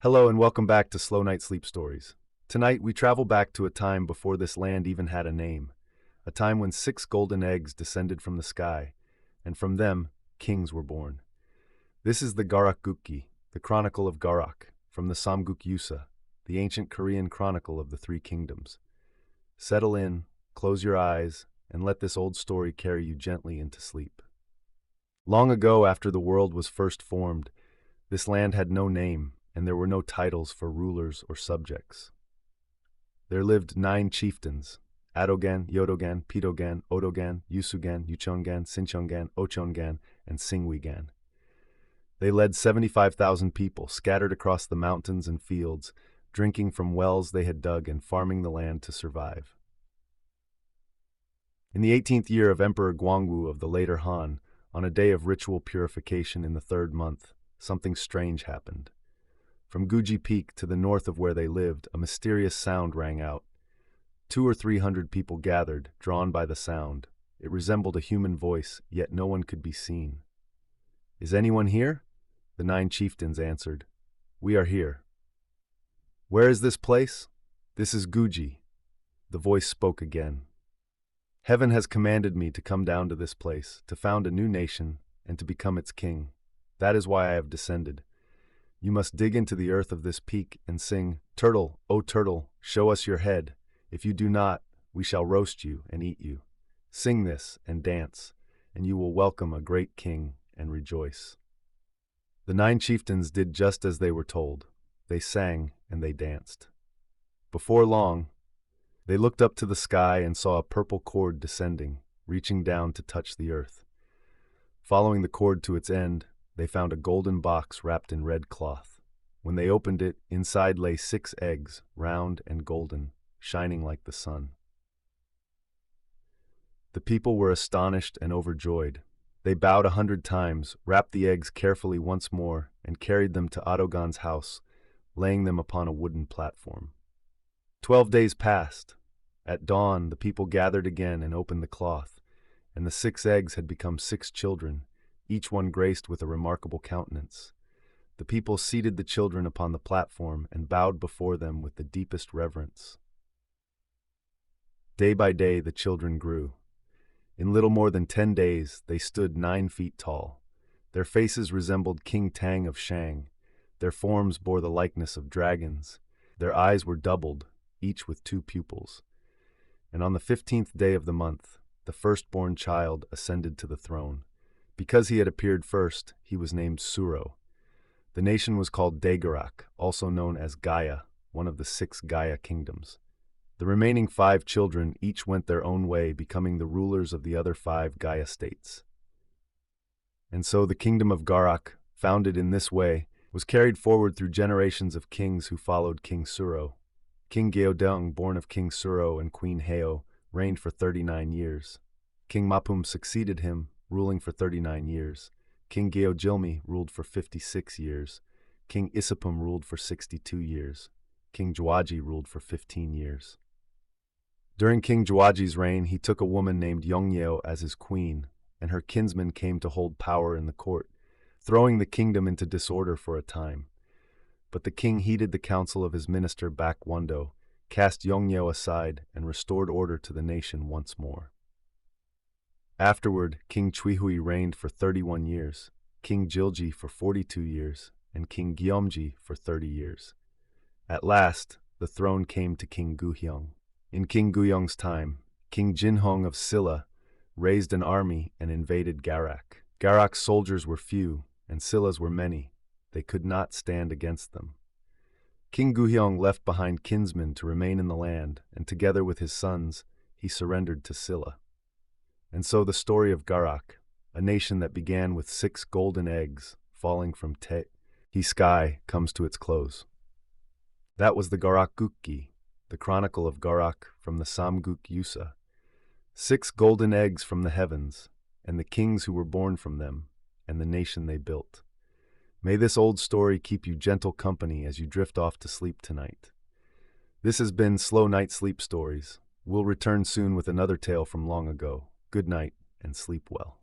Hello and welcome back to Slow Night Sleep Stories. Tonight we travel back to a time before this land even had a name, a time when 6 golden eggs descended from the sky, and from them, kings were born. This is the Garakguk-gi, the Chronicle of Garak, from the Samguk Yusa, the ancient Korean chronicle of the Three Kingdoms. Settle in, close your eyes, and let this old story carry you gently into sleep. Long ago, after the world was first formed, this land had no name, and there were no titles for rulers or subjects. There lived 9 chieftains: Adogan, Yodogan, Pitogan, Odogan, Yusugan, Yuchongan, Sinchongan, Ochongan, and Singwigan. They led 75,000 people scattered across the mountains and fields, drinking from wells they had dug and farming the land to survive. In the 18th year of Emperor Gwangwu of the later Han, on a day of ritual purification in the 3rd month, something strange happened. From Guji Peak to the north of where they lived, a mysterious sound rang out. 200 or 300 people gathered, drawn by the sound. It resembled a human voice, yet no one could be seen. "Is anyone here?" The 9 chieftains answered. "We are here." "Where is this place?" "This is Guji." The voice spoke again. "Heaven has commanded me to come down to this place, to found a new nation, and to become its king. That is why I have descended. You must dig into the earth of this peak and sing, 'Turtle, O turtle, show us your head. If you do not, we shall roast you and eat you.' Sing this and dance, and you will welcome a great king and rejoice." The 9 chieftains did just as they were told. They sang and they danced. Before long, they looked up to the sky and saw a purple cord descending, reaching down to touch the earth. Following the cord to its end, they found a golden box wrapped in red cloth. When they opened it, inside lay 6 eggs, round and golden, shining like the sun. The people were astonished and overjoyed. They bowed 100 times, wrapped the eggs carefully once more, and carried them to Adogan's house, laying them upon a wooden platform. 12 days passed. At dawn, the people gathered again and opened the cloth, and the 6 eggs had become 6 children, each one graced with a remarkable countenance. The people seated the children upon the platform and bowed before them with the deepest reverence. Day by day, the children grew. In little more than 10 days, they stood 9 feet tall. Their faces resembled King Tang of Shang. Their forms bore the likeness of dragons. Their eyes were doubled, each with 2 pupils. And on the 15th day of the month, the firstborn child ascended to the throne. Because he had appeared first, he was named Suro. The nation was called Garak, also known as Gaya, one of the 6 Gaya kingdoms. The remaining 5 children each went their own way, becoming the rulers of the other 5 Gaya states. And so the kingdom of Garak, founded in this way, was carried forward through generations of kings who followed King Suro. King Gyeodong, born of King Suro and Queen Heo, reigned for 39 years. King Mapum succeeded him, ruling for 39 years. King Gyeojilmi ruled for 56 years. King Isapum ruled for 62 years. King Jwaji ruled for 15 years. During King Jwaji's reign, he took a woman named Yongyeo as his queen, and her kinsmen came to hold power in the court, throwing the kingdom into disorder for a time. But the king heeded the counsel of his minister Bakwando, cast Yongyeo aside, and restored order to the nation once more. Afterward, King Chuihui reigned for 31 years, King Jilji for 42 years, and King Gyeomji for 30 years. At last, the throne came to King Guhyong. In King Guhyong's time, King Jinhong of Silla raised an army and invaded Garak. Garak's soldiers were few, and Silla's were many. They could not stand against them. King Guhyong left behind kinsmen to remain in the land, and together with his sons, he surrendered to Silla. And so the story of Garak, a nation that began with 6 golden eggs falling from Te sky, comes to its close. That was the Garakguk-gi, the Chronicle of Garak from the Samguk Yusa. 6 golden eggs from the heavens, and the kings who were born from them, and the nation they built. May this old story keep you gentle company as you drift off to sleep tonight. This has been Slow Night Sleep Stories. We'll return soon with another tale from long ago. Good night and sleep well.